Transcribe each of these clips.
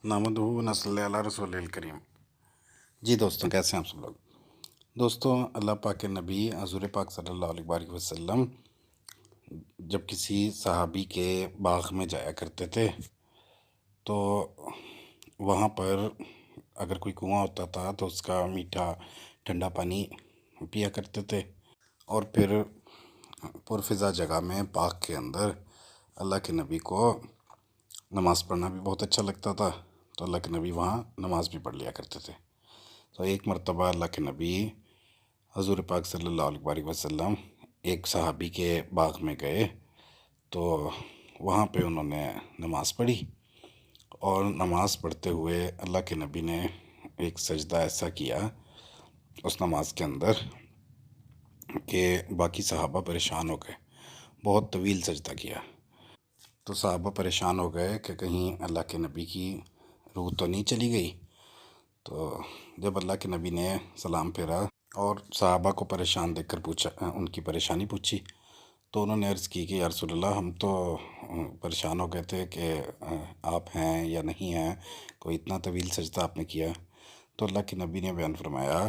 نحمدہ و نصلی علی رسول الکریم۔ جی دوستوں، کیسے ہیں آپ سب لوگ؟ دوستوں، اللہ پاک کے نبی حضور پاک صلی اللہ علیہ وآلہ وسلم جب کسی صحابی کے باغ میں جایا کرتے تھے تو وہاں پر اگر کوئی کنواں ہوتا تھا تو اس کا میٹھا ٹھنڈا پانی پیا کرتے تھے، اور پھر پرفضا جگہ میں باغ کے اندر اللہ کے نبی کو نماز پڑھنا بھی بہت اچھا لگتا تھا، تو اللہ کے نبی وہاں نماز بھی پڑھ لیا کرتے تھے۔ تو ایک مرتبہ اللہ کے نبی حضور پاک صلی اللہ علیہ وآلہ وسلم ایک صحابی کے باغ میں گئے، تو وہاں پہ انہوں نے نماز پڑھی، اور نماز پڑھتے ہوئے اللہ کے نبی نے ایک سجدہ ایسا کیا اس نماز کے اندر کہ باقی صحابہ پریشان ہو گئے، بہت طویل سجدہ کیا۔ تو صحابہ پریشان ہو گئے کہ کہیں اللہ کے نبی کی روح تو نہیں چلی گئی۔ تو جب اللہ کے نبی نے سلام پھیرا اور صحابہ کو پریشان دیکھ کر پوچھا، ان کی پریشانی پوچھی، تو انہوں نے عرض کی کہ یا رسول اللہ، ہم تو پریشان ہو گئے تھے کہ آپ ہیں یا نہیں ہیں، کوئی اتنا طویل سجدہ آپ نے کیا۔ تو اللہ کے نبی نے بیان فرمایا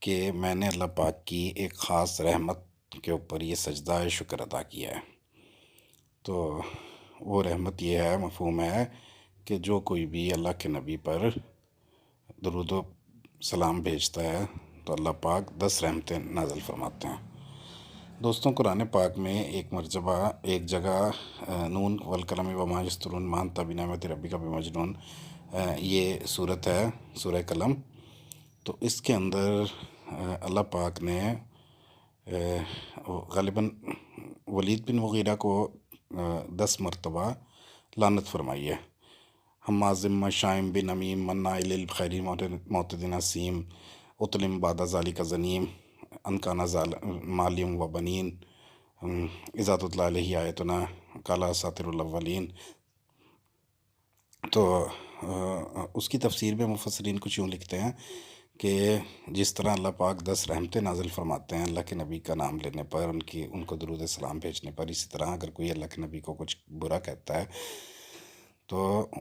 کہ میں نے اللہ پاک کی ایک خاص رحمت کے اوپر یہ سجدہ شکر ادا کیا ہے۔ تو وہ رحمت یہ ہے، مفہوم ہے کہ جو کوئی بھی اللہ کے نبی پر درود و سلام بھیجتا ہے تو اللہ پاک 10 رحمتیں نازل فرماتے ہیں۔ دوستوں، قرآن پاک میں ایک جگہ نون والقلم وما یسطرون ما انت بنعمت ربک بمجنون، یہ صورت ہے سورہ قلم۔ تو اس کے اندر اللہ پاک نے غالباً ولید بن مغیرہ کو 10 مرتبہ لعنت فرمائی ہے۔ حماز مشائم بن نمیم مناع للخیر معتد نسیم عتل بعد ذلک زنیم ان کان ذا مال و بنین اذا تتلی علیہ آیاتنا قال اساطیر الاولین۔ تو اس کی تفسیر میں مفسرین کچھ یوں لکھتے ہیں کہ جس طرح اللہ پاک 10 رحمتیں نازل فرماتے ہیں اللہ کے نبی کا نام لینے پر، ان کو درود سلام بھیجنے پر، اسی طرح اگر کوئی اللہ کے نبی کو کچھ برا کہتا ہے تو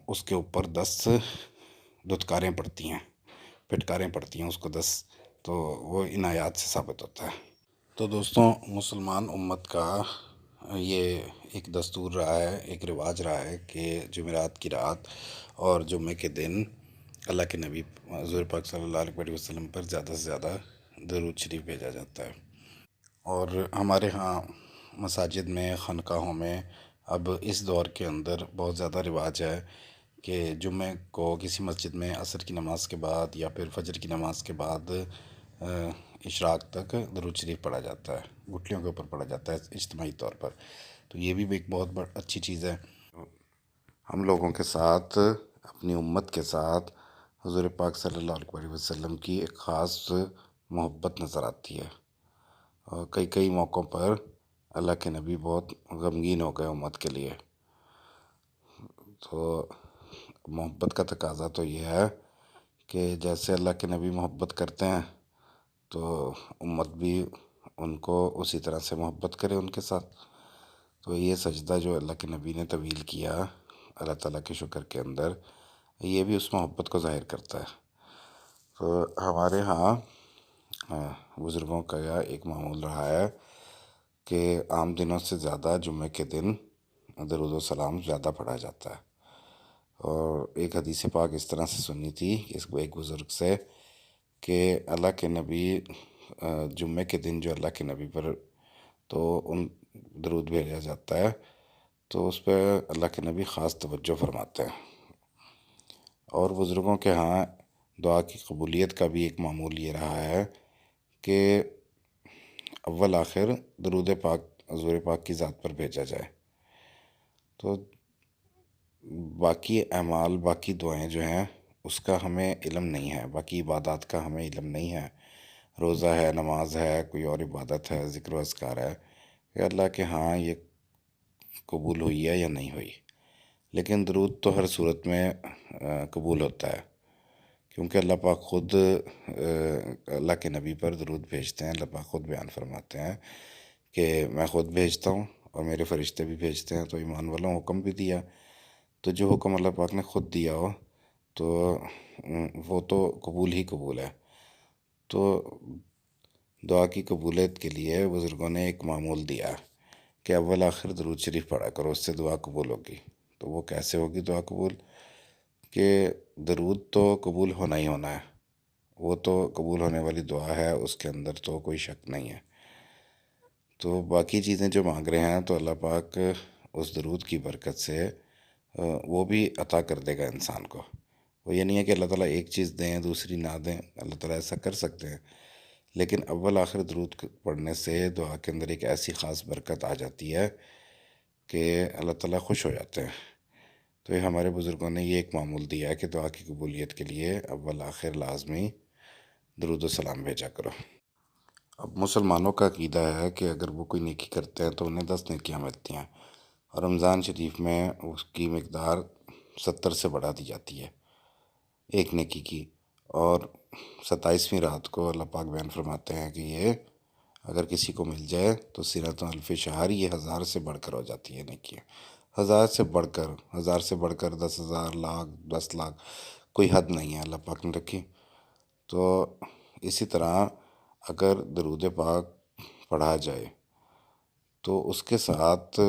اس کے اوپر 10 دھتکاریں پڑتی ہیں، پھٹکاریں پڑتی ہیں اس کو 10، تو وہ ان آیات سے ثابت ہوتا ہے۔ تو دوستوں، مسلمان امت کا یہ ایک دستور رہا ہے، ایک رواج رہا ہے کہ جمعرات کی رات اور جمعے کے دن اللہ کے نبی حضور پاک صلی اللہ علیہ وسلم پر زیادہ سے زیادہ درود شریف بھیجا جاتا ہے۔ اور ہمارے ہاں مساجد میں، خانقاہوں میں اب اس دور کے اندر بہت زیادہ رواج ہے کہ جمعے کو کسی مسجد میں عصر کی نماز کے بعد یا پھر فجر کی نماز کے بعد اشراق تک درود شریف پڑھا جاتا ہے، گھٹنوں کے اوپر پڑھا جاتا ہے اجتماعی طور پر۔ تو یہ بھی ایک بہت اچھی چیز ہے۔ ہم لوگوں کے ساتھ، اپنی امت کے ساتھ حضور پاک صلی اللہ علیہ وسلم کی ایک خاص محبت نظر آتی ہے، اور کئی موقعوں پر اللہ کے نبی بہت غمگین ہو گئے امت کے لیے۔ تو محبت کا تقاضا تو یہ ہے کہ جیسے اللہ کے نبی محبت کرتے ہیں تو امت بھی ان کو اسی طرح سے محبت کرے ان کے ساتھ۔ تو یہ سجدہ جو اللہ کے نبی نے طویل کیا اللہ تعالیٰ کے شکر کے اندر، یہ بھی اس محبت کو ظاہر کرتا ہے۔ تو ہمارے ہاں بزرگوں کا ایک معمول رہا ہے کہ عام دنوں سے زیادہ جمعے کے دن درود و سلام زیادہ پڑھا جاتا ہے۔ اور ایک حدیث پاک اس طرح سے سنی تھی اس کو ایک بزرگ سے کہ اللہ کے نبی جمعے کے دن جو اللہ کے نبی پر تو ان درود بھیجا جاتا ہے تو اس پہ اللہ کے نبی خاص توجہ فرماتے ہیں۔ اور بزرگوں کے ہاں دعا کی قبولیت کا بھی ایک معمول یہ رہا ہے کہ اول آخر درود پاک حضور پاک کی ذات پر بھیجا جائے۔ تو باقی اعمال، باقی دعائیں جو ہیں اس کا ہمیں علم نہیں ہے، باقی عبادات کا ہمیں علم نہیں ہے، روزہ ہے، نماز ہے، کوئی اور عبادت ہے، ذکر و اذکار ہے، کہ اللہ کے ہاں یہ قبول ہوئی ہے یا نہیں ہوئی۔ لیکن درود تو ہر صورت میں قبول ہوتا ہے، کیونکہ اللہ پاک خود اللہ کے نبی پر درود بھیجتے ہیں۔ اللہ پاک خود بیان فرماتے ہیں کہ میں خود بھیجتا ہوں اور میرے فرشتے بھی بھیجتے ہیں۔ تو ایمان والوں حکم بھی دیا، تو جو حکم اللہ پاک نے خود دیا ہو تو وہ تو قبول ہی قبول ہے۔ تو دعا کی قبولیت کے لیے بزرگوں نے ایک معمول دیا کہ اول آخر درود شریف پڑھا کرو، اس سے دعا قبول ہوگی۔ تو وہ کیسے ہوگی دعا قبول؟ کہ درود تو قبول ہونا ہی ہونا ہے، وہ تو قبول ہونے والی دعا ہے، اس کے اندر تو کوئی شک نہیں ہے۔ تو باقی چیزیں جو مانگ رہے ہیں تو اللہ پاک اس درود کی برکت سے وہ بھی عطا کر دے گا انسان کو۔ وہ یہ نہیں ہے کہ اللہ تعالیٰ ایک چیز دیں دوسری نہ دیں، اللہ تعالیٰ ایسا کر سکتے ہیں، لیکن اول آخر درود پڑھنے سے دعا کے اندر ایک ایسی خاص برکت آ جاتی ہے کہ اللہ تعالیٰ خوش ہو جاتے ہیں۔ تو یہ ہمارے بزرگوں نے یہ ایک معمول دیا ہے کہ دعا کی قبولیت کے لیے اول آخر لازمی درود و سلام بھیجا کرو۔ اب مسلمانوں کا عقیدہ ہے کہ اگر وہ کوئی نیکی کرتے ہیں تو انہیں 10 نیکیاں ملتی ہیں، اور رمضان شریف میں اس کی مقدار 70 سے بڑھا دی جاتی ہے ایک نیکی کی۔ اور 27ویں رات کو اللہ پاک بیان فرماتے ہیں کہ یہ اگر کسی کو مل جائے تو سیرۃ الف شہر، یہ 1000 سے بڑھ کر ہو جاتی ہے نیکیاں، 1000 سے بڑھ کر، 1000 سے بڑھ کر 10,000، لاکھ، 10 لاکھ، کوئی حد نہیں ہے اللہ پاک نے رکھی۔ تو اسی طرح اگر درود پاک پڑھا جائے تو اس کے ساتھ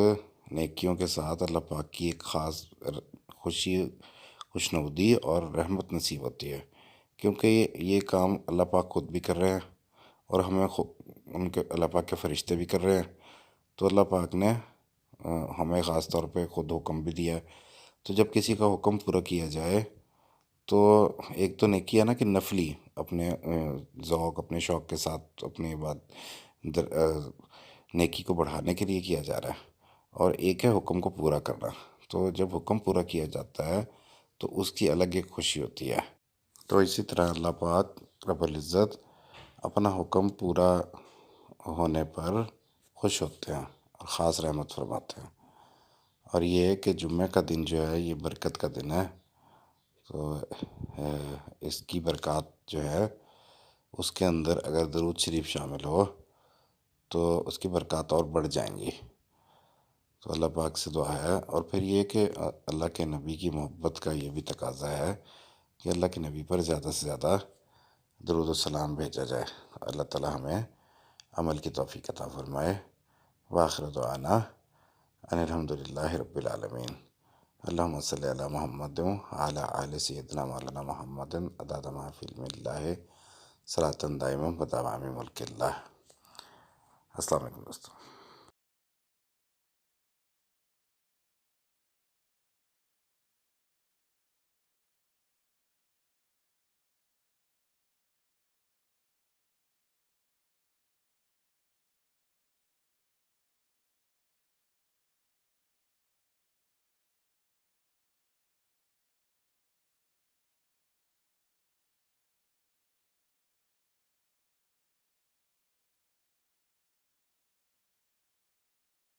نیکیوں کے ساتھ اللہ پاک کی ایک خاص خوشنودی اور رحمت نصیب ہوتی ہے، کیونکہ یہ کام اللہ پاک خود بھی کر رہے ہیں اور ہمیں ان کے اللہ پاک کے فرشتے بھی کر رہے ہیں۔ تو اللہ پاک نے ہمیں خاص طور پہ خود حکم بھی دیا ہے۔ تو جب کسی کا حکم پورا کیا جائے تو ایک تو نیکی ہے نا کہ نفلی اپنے ذوق اپنے شوق کے ساتھ اپنی نیکی کو بڑھانے کے لیے کیا جا رہا ہے، اور ایک ہے حکم کو پورا کرنا۔ تو جب حکم پورا کیا جاتا ہے تو اس کی الگ ایک خوشی ہوتی ہے۔ تو اسی طرح اللہ پاک رب العزت اپنا حکم پورا ہونے پر خوش ہوتے ہیں اور خاص رحمت فرماتے ہیں۔ اور یہ ہے کہ جمعہ کا دن جو ہے یہ برکت کا دن ہے، تو اس کی برکات جو ہے اس کے اندر اگر درود شریف شامل ہو تو اس کی برکات اور بڑھ جائیں گی۔ تو اللہ پاک سے دعا ہے، اور پھر یہ کہ اللہ کے نبی کی محبت کا یہ بھی تقاضا ہے کہ اللہ کے نبی پر زیادہ سے زیادہ درود و سلام بھیجا جائے۔ اللہ تعالیٰ ہمیں عمل کی توفیق عطا فرمائے۔ وآخر دعوانا ان الحمد للہ رب العالمین۔ اللہم صلی علی محمد وعلی آل سیدنا مولانا محمد عدد ما فی علم اللہ صلاۃ دائمہ بدوام ملک اللہ۔ السلام علیکم دوستو۔